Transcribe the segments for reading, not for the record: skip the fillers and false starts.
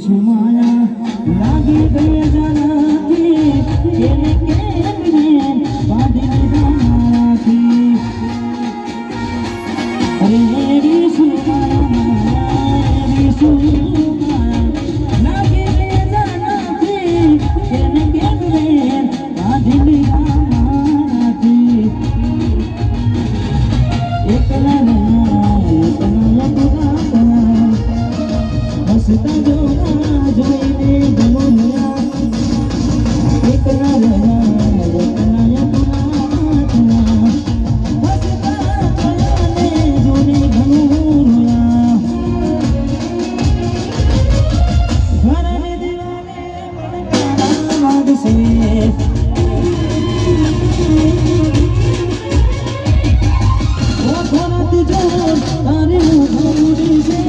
સુમાયા લાગી ગઈ જાનાથી એને કેમને બાંધી લીધા મારાથી અરે એવી સુમાયા એવી સુમાયા લાગી ગઈ જાનાથી એને કેમને બાંધી લીધા મારાથી એકલા હસતા જોના જોઈને ગમોયા એકલા રહ્યા હસતા જોઈને ગમોયા ઘરને દીવાને પડકારા વાગશે ઓ થોરાત જો તારે ઉભરી છે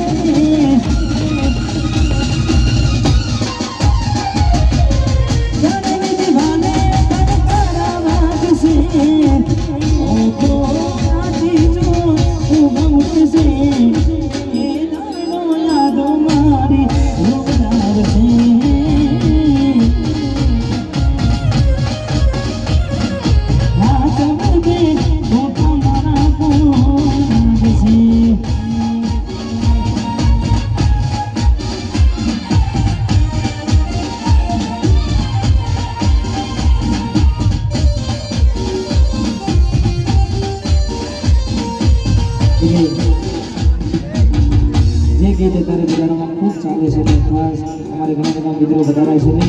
જે ગીત અત્યારે બજારમાં ખૂબ ચાલે છે ને ખાસ અમારે ઘણા બધા મિત્રો વધારાય છે ને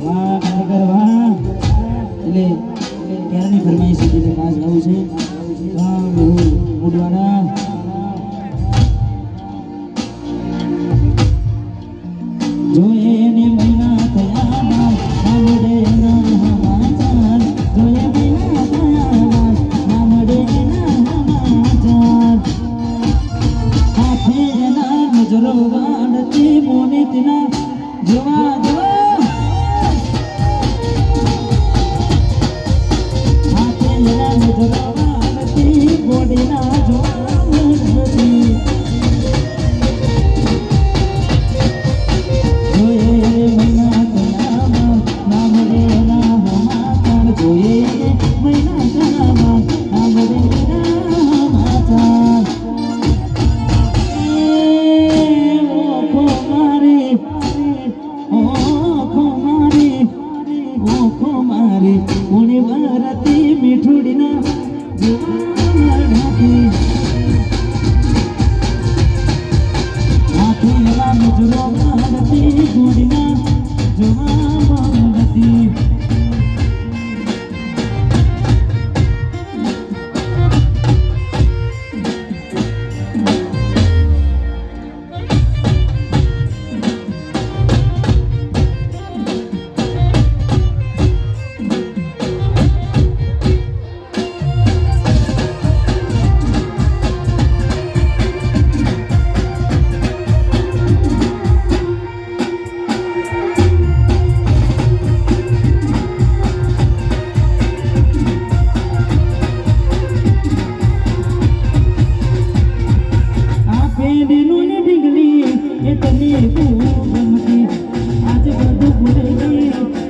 વાહ ખરેખર વાહ એટલે ક્યારની ફરમાઈશ છે જે ખાસ ગાવું છે વાહ બહુ મૂડવાના જોઈએ ને મહિના થયા નામડે ના સમાચાર જોઈએ મહિના થયા નામડે ના સમાચાર નજરો વાળતી મોનિતના જોવા જો હાથે નજરો વાળતી બોડીના જોવા મળતી જોઈએ મહિના કયામાં નામડે ના હમાચાર જોઈએ મહિના કયામાં નામડે ના હમાચાર કોણી વારતી મીઠુડીના જોવાથી હાથી એવા મજૂરો વારતી ગોડીના જોવા મળતી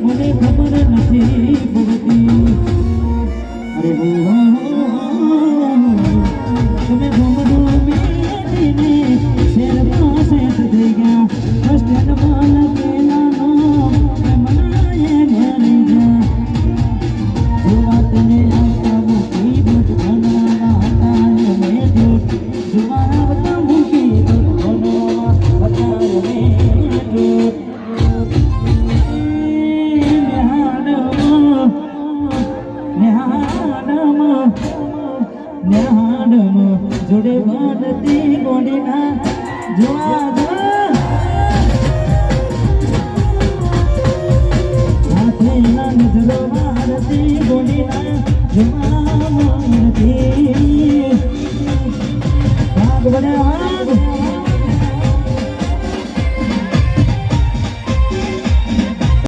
મને ખબર નથી પડતી અરે તમે ઘૂમડો મેળીને શેર પાસે થઈ ગયા સ્ટેન્ડમાં લખેલાનો મનાએ મરી જા જોવા તને આવતા મૂકી દૂધ બનાવવા હતા મેં દૂધ જોવા આવતા મૂકી દૂધ બનાવવા હતા મેં દૂધ જોડે વાડતી ગોડીના જોવા હાથે નજરો વાડતી ગોડીના જોવા